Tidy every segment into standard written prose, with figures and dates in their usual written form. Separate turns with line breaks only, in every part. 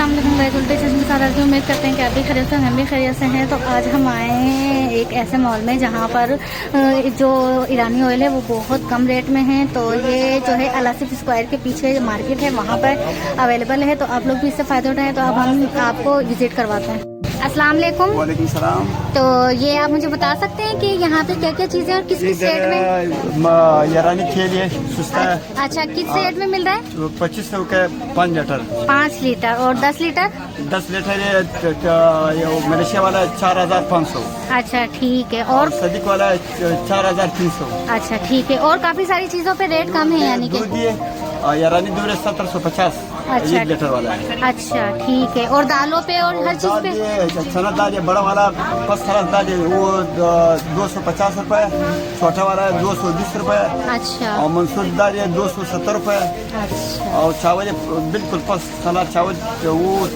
अस्सलाम वालेकुम गाइस, उल्टे चश्मे सारा की उम्मीद करते हैं कि आप भी खैरियत से, हम भी खैरियत से हैं। तो आज हम आए हैं एक ऐसे मॉल में जहां पर जो ईरानी ऑयल है वो बहुत कम रेट में है। तो ये जो है अलासिफ स्क्वायर के पीछे जो मार्केट है वहां पर अवेलेबल है। तो आप लोग भी इससे फ़ायदा उठाएं। तो अब हम आपको विजिट करवाते हैं। अस्सलाम वालेकुम।
वालेकुम सलाम।
तो ये आप मुझे बता सकते हैं कि यहाँ पे क्या क्या चीज़ें और किस किस रेट में?
ईरानी खेल है सुस्ता है।
अच्छा, किस रेट में मिल रहा है?
2500 का 5 लीटर।
5 लीटर और 10 लीटर?
10 लीटर ये मलेशिया वाला 4500।
अच्छा ठीक है। और
सदीक वाला 4300।
अच्छा ठीक है। और काफी सारी चीजों पे रेट कम है यानी कि?
दूध ये ईरानी दूध है 1750।
अच्छा
1 लीटर वाला है।
अच्छा ठीक है। और दालों पे और हर चीज पे?
चना दाल ये बड़ा वाला 5 दाल है वो 250 रुपए। छोटा वाला है 220 रुपए।
अच्छा।
और मंसूर दाल ये 270 रुपए।
अच्छा।
और चावल बिल्कुल 5 चावल वो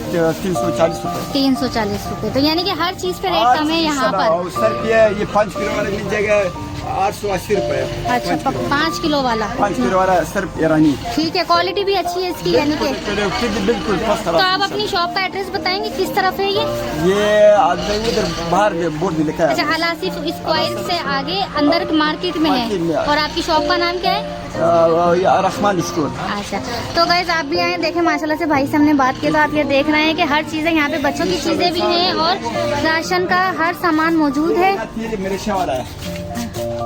340 रुपए।
340 रुपए। तो यानी कि हर चीज पे रेट कम है यहाँ पर।
सर ये 5 किलो वाला मिल जाएगा 880 रुपए।
अच्छा 5 किलो वाला?
5 किलो वाला सिर्फ ईरानी।
ठीक है, क्वालिटी भी अच्छी है इसकी यानी कि?
बिल्कुल।
तो आप अपनी शॉप का एड्रेस बताएंगे किस तरफ है ये?
उधर बाहर बोर्ड में लिखा है।
अच्छा, अलासिफ स्क्वायर से आगे अंदर मार्केट में है। और आपकी शॉप का नाम क्या है?
रहमान स्टोर।
अच्छा, तो गाइस आप भी आए देखें। माशाल्लाह से भाई से हमने बात की तो आप ये देख रहे हैं कि हर चीजें यहाँ पे बच्चों की चीजें भी हैं और राशन का हर सामान मौजूद है।
मलेशिया वाला है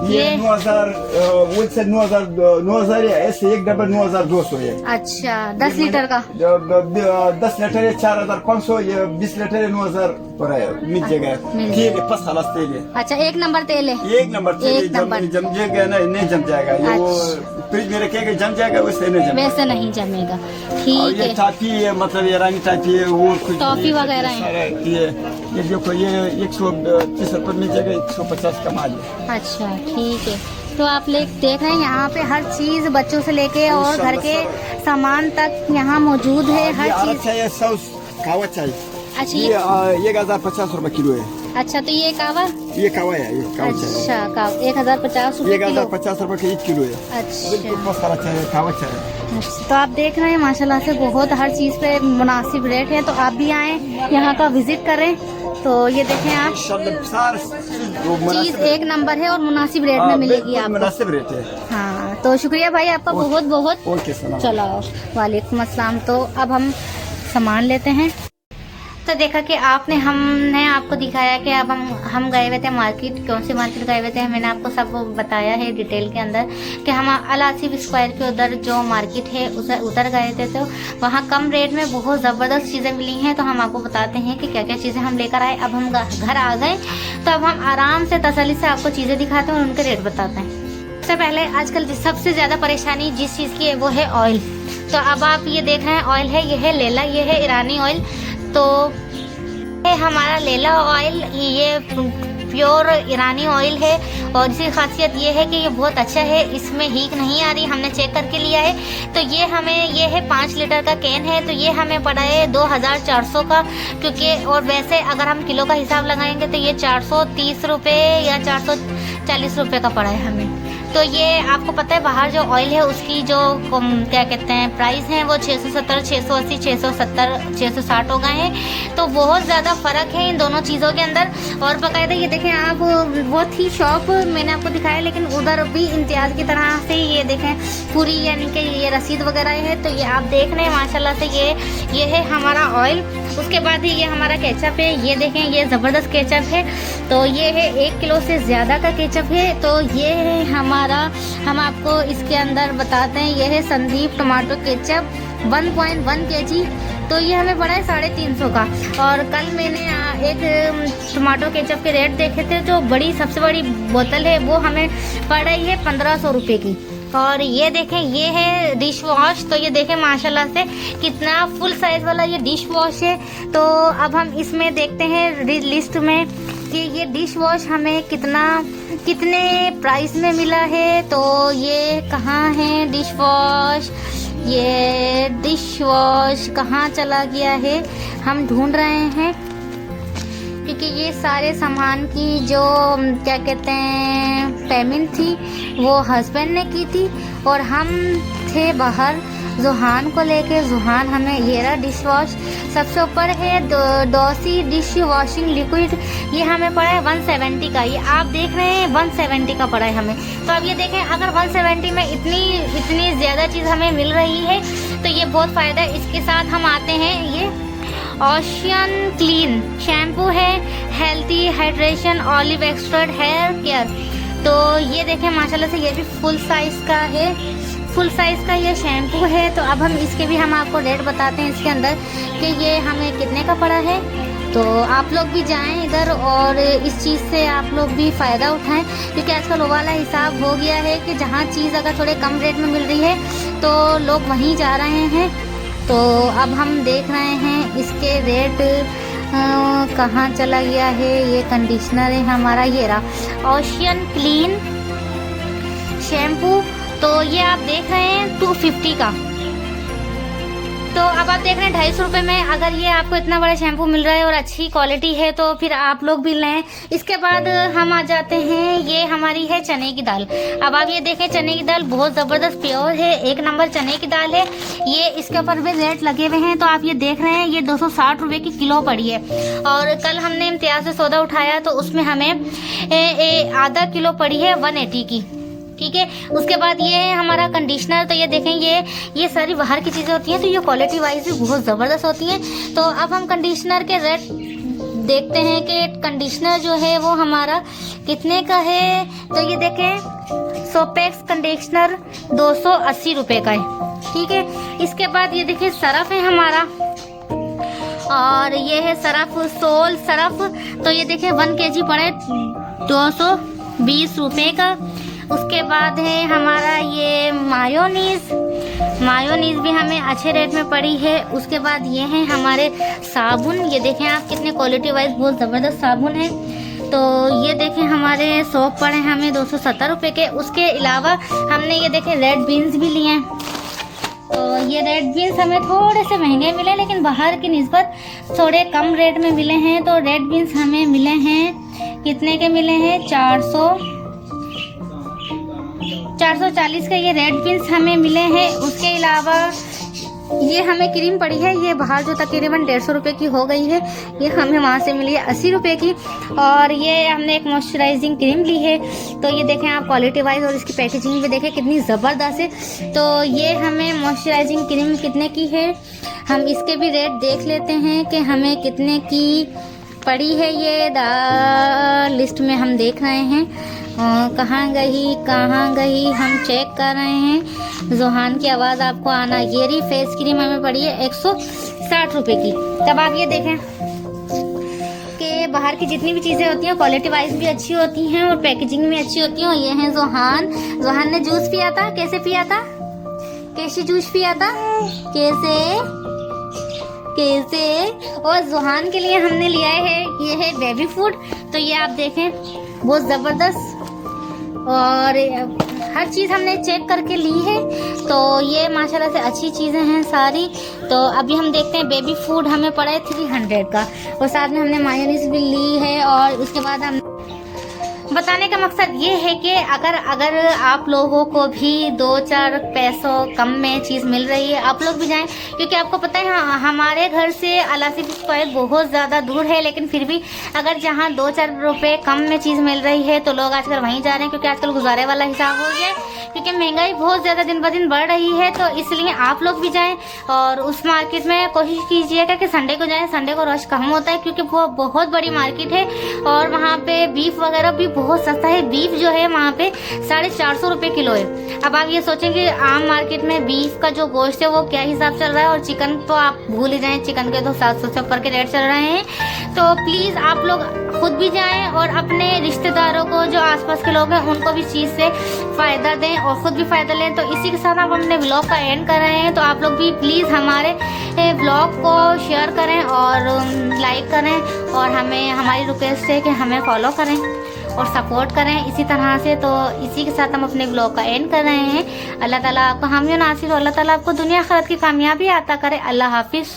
ये 9000 ऐसे एक डब्बा 9200 है।
अच्छा 10 लीटर का?
10 लीटर है 4500। ये 20 लीटर है 9000 पर है मिल जाएगा। ठीक है 5 साल तेल है।
अच्छा, 1 नंबर तेल है?
1 नंबर तेल जम जाएगा ना, नहीं जम जाएगा। ये वो फ्रिज में रखेगा जम जाएगा, वैसे नहीं जमेगा।
वैसे नहीं जमेगा। ठीक है।
टॉफी है, मतलब ईरानी टॉफी है वो कुछ
टॉफी वगैरह है।
ये देखो ये 130 रुपए मिल जाएगा, 150 का माल है।
अच्छा ठीक है। तो आप देख रहे हैं यहाँ पे हर चीज बच्चों से लेके और घर के सामान तक यहाँ मौजूद है। हर चीज।
सॉस कावा चाहिए।
अच्छा
ये 1050 रुपए किलो है।
अच्छा, तो ये कावा?
ये कावा है, ये कावा चाहिए।
अच्छा, कावा 1050 रुपए किलो?
1050 रुपए का 1 किलो है।
अच्छा
बिल्कुल बहुत सारा चाहिए, कावा चाहिए।
तो आप देख रहे हैं माशाल्लाह से बहुत हर चीज पे मुनासिब रेट है। तो आप भी आए यहाँ का विजिट करें। तो ये देखें आप, चीज 1 नंबर है और मुनासिब रेट में मिलेगी आपको।
मुनासिब रेट है।
हाँ, तो शुक्रिया भाई आपका बहुत बहुत।
ओके सलाम।
चलो वालेकुम अस्सलाम। तो अब हम सामान लेते हैं। तो देखा कि हमने आपको दिखाया कि अब हम गए हुए थे मार्केट। कौन सी मार्केट गए हुए थे मैंने आपको सब बताया है डिटेल के अंदर कि हम अलासिफ स्क्वायर के उधर जो मार्केट है उधर गए थे। तो वहाँ कम रेट में बहुत ज़बरदस्त चीज़ें मिली हैं। तो हम आपको बताते हैं कि क्या क्या चीज़ें हम लेकर आए। अब हम घर आ गए तो अब हम आराम से तसल्ली से आपको चीज़ें दिखाते हैं और उनके रेट बताते हैं। सबसे पहले आजकल सबसे ज़्यादा परेशानी जिस चीज़ की है वो है ऑयल। तो अब आप ये देख रहे हैं ऑयल है, ये है लेला, ये है ईरानी ऑयल। तो ये हमारा लेला ऑयल ये प्योर ईरानी ऑयल है और इसकी खासियत ये है कि ये बहुत अच्छा है, इसमें हीक नहीं आ रही। हमने चेक करके लिया है। तो ये है 5 लीटर का कैन है। तो ये हमें पड़ा है 2400 का, क्योंकि और वैसे अगर हम किलो का हिसाब लगाएंगे तो ये 430 रुपये या 440 रुपये का पड़ा है हमें। तो ये आपको पता है बाहर जो ऑयल है उसकी जो क्या कहते हैं प्राइस हैं वो 670, 680, 670, 660 हो गए हैं। तो बहुत ज़्यादा फ़र्क है इन दोनों चीज़ों के अंदर। और बाकायदा ये देखें आप, वो थी शॉप मैंने आपको दिखाया, लेकिन उधर भी इम्तियाज़ की तरह से ये देखें पूरी यानी कि ये रसीद वगैरह है। तो ये आप देख रहे हैं माशाल्लाह से ये है हमारा ऑयल। उसके बाद ही ये हमारा केचप है। ये देखें ये ज़बरदस्त केचप है। तो ये है 1 किलो से ज़्यादा का केचप है। तो ये है हम आपको इसके अंदर बताते हैं। ये है संदीप टमाटो केचप 1.1 kg। तो ये हमें पड़ा है 350 का। और कल मैंने एक टमाटो केचप के रेट देखे थे। जो सबसे बड़ी बोतल है वो हमें पड़ रही है 1500 रुपये की। और ये देखें ये है डिश वॉश। तो ये देखें माशाल्लाह से कितना फुल साइज वाला ये डिश वॉश है। तो अब हम इसमें देखते हैं लिस्ट में कि ये डिश वॉश हमें कितने प्राइस में मिला है। तो ये कहाँ है डिश वॉश? ये डिश वॉश कहाँ चला गया है, हम ढूंढ रहे हैं। क्योंकि ये सारे सामान की जो क्या कहते हैं पेमेंट थी वो हस्बैंड ने की थी और हम थे बाहर। जुहान को लेके जुहान हमें ये रहा डिश वॉश सबसे ऊपर है। डॉसी डिश वॉशिंग लिक्विड, ये हमें पड़ा है 170 का। ये आप देख रहे हैं 170 का पड़ा है हमें। तो अब ये देखें, अगर 170 में इतनी ज़्यादा चीज़ हमें मिल रही है तो ये बहुत फ़ायदा है। इसके साथ हम आते हैं, ये ओशियन क्लीन शैम्पू है, healthy hydration olive extract hair care. तो ये देखें माशाल्लाह से ये भी फुल साइज़ का है, फुल साइज़ का ये शैम्पू है। तो अब हम इसके भी हम आपको रेट बताते हैं इसके अंदर कि ये हमें कितने का पड़ा है। तो आप लोग भी जाएं इधर और इस चीज़ से आप लोग भी फ़ायदा उठाएं, क्योंकि आजकल वो वाला हिसाब हो गया है कि जहाँ चीज़ अगर थोड़े कम रेट में मिल रही है तो लोग वहीं जा रहे हैं। तो अब हम देख रहे हैं इसके रेट कहाँ चला गया है। ये कंडीशनर है हमारा, ये रहा ओशियन क्लीन शैम्पू। तो ये आप देख रहे हैं 250 का। तो अब आप देख रहे हैं 250 रुपये में अगर ये आपको इतना बड़ा शैम्पू मिल रहा है और अच्छी क्वालिटी है तो फिर आप लोग भी लें। इसके बाद हम आ जाते हैं, ये हमारी है चने की दाल। अब आप ये देखें चने की दाल बहुत ज़बरदस्त प्योर है, एक नंबर चने की दाल है। ये इसके ऊपर भी रेट लगे हुए हैं। तो आप ये देख रहे हैं ये 260 रुपये की किलो पड़ी है। और कल हमने इम्तियाज़ से सौदा उठाया तो उसमें हमें आधा किलो पड़ी है 180 की, ठीक है। उसके बाद ये है हमारा कंडीशनर। तो ये देखें ये सारी बाहर की चीज़ें होती हैं तो ये क्वालिटी वाइज भी बहुत ज़बरदस्त होती हैं। तो अब हम कंडीशनर के रेट देखते हैं कि कंडीशनर जो है वो हमारा कितने का है। तो ये देखें सोपेक्स कंडीशनर 280 रुपये का है, ठीक है। इसके बाद ये देखिए सरफ है हमारा, और ये है सरफ सोल सरफ। तो ये देखें 1 kg पड़े 220 रुपये का। उसके बाद है हमारा ये मायोनीज भी हमें अच्छे रेट में पड़ी है। उसके बाद ये है हमारे साबुन, ये देखें आप कितने क्वालिटी वाइज बहुत ज़बरदस्त साबुन है। तो ये देखें हमारे सोप पड़े हमें 270 रुपये के। उसके अलावा हमने ये देखें रेड बीन्स भी लिए हैं। तो ये रेड बीन्स हमें थोड़े से महंगे मिले लेकिन बाहर की निस्बत थोड़े कम रेट में मिले हैं। तो रेड बीन्स हमें मिले हैं, कितने के मिले हैं 440 के ये रेड बीन्स हमें मिले हैं। उसके अलावा ये हमें क्रीम पड़ी है, ये बाहर जो तकरीबन 150 रुपये की हो गई है, ये हमें वहाँ से मिली है 80 रुपये की। और ये हमने एक मॉइस्चराइजिंग क्रीम ली है। तो ये देखें आप क्वालिटी वाइज और इसकी पैकेजिंग भी देखें कितनी ज़बरदस्त है। तो ये हमें मॉइस्चराइजिंग क्रीम कितने की है, हम इसके भी रेट देख लेते हैं कि हमें कितने की पड़ी है। ये लिस्ट में हम देख रहे हैं कहाँ गई हम चेक कर रहे हैं। जोहान की आवाज़ आपको आना। ये रही फेस क्रीम हमें पड़ी है 160 रुपये की। तब आप ये देखें कि बाहर की जितनी भी चीज़ें होती हैं क्वालिटी वाइज भी अच्छी होती हैं और पैकेजिंग भी अच्छी होती है। और ये है जोहान ने जूस पिया था, कैसे पिया था, कैसे जूस पिया था, कैसे। और जोहान के लिए हमने लिया है ये है बेबी फूड। तो ये आप देखें बहुत ज़बरदस्त और हर चीज़ हमने चेक करके ली है। तो ये माशाल्लाह से अच्छी चीज़ें हैं सारी। तो अभी हम देखते हैं बेबी फूड हमें पड़ा है 300 का और साथ में हमने मायोनीज भी ली है। और उसके बाद हम बताने का मकसद ये है कि अगर आप लोगों को भी 2-4 पैसों कम में चीज़ मिल रही है आप लोग भी जाएं, क्योंकि आपको पता है हमारे घर से अलासिफ स्क्वायर बहुत ज़्यादा दूर है। लेकिन फिर भी अगर जहाँ 2-4 रुपये कम में चीज़ मिल रही है तो लोग आजकल वहीं जा रहे हैं, क्योंकि आजकल गुजारे वाला हिसाब हो गया है, क्योंकि महंगाई बहुत ज़्यादा दिन ब दिन बढ़ रही है। तो इसलिए आप लोग भी जाएँ और उस मार्केट में कोशिश कीजिएगा कि संडे को जाएँ। संडे को रश कम होता है क्योंकि वो बहुत बड़ी मार्केट है और वहाँ पे बीफ वगैरह भी बहुत सस्ता है। बीफ जो है वहाँ पे 450 रुपये किलो है। अब आप ये सोचें कि आम मार्केट में बीफ का जो गोश्त है वो क्या हिसाब चल रहा है, और चिकन तो आप भूल ही जाएं, चिकन के तो 700 से ऊपर के रेट चल रहे हैं। तो प्लीज़ आप लोग खुद भी जाएं और अपने रिश्तेदारों को जो आसपास के लोग हैं उनको भी चीज़ से फ़ायदा दें और ख़ुद भी फ़ायदा लें। तो इसी के साथ आप अपने ब्लॉग का एंड कर रहे हैं। तो आप लोग भी प्लीज़ हमारे ब्लॉग को शेयर करें और लाइक करें और हमें हमारी रिक्वेस्ट है कि हमें फॉलो करें और सपोर्ट करें इसी तरह से। तो इसी के साथ हम अपने ब्लॉग का एंड कर रहे हैं। अल्लाह ताला आपको हामी नासिर और अल्लाह ताला आपको दुनिया आखिरत की कामयाबी अता करे। अल्लाह हाफिज़।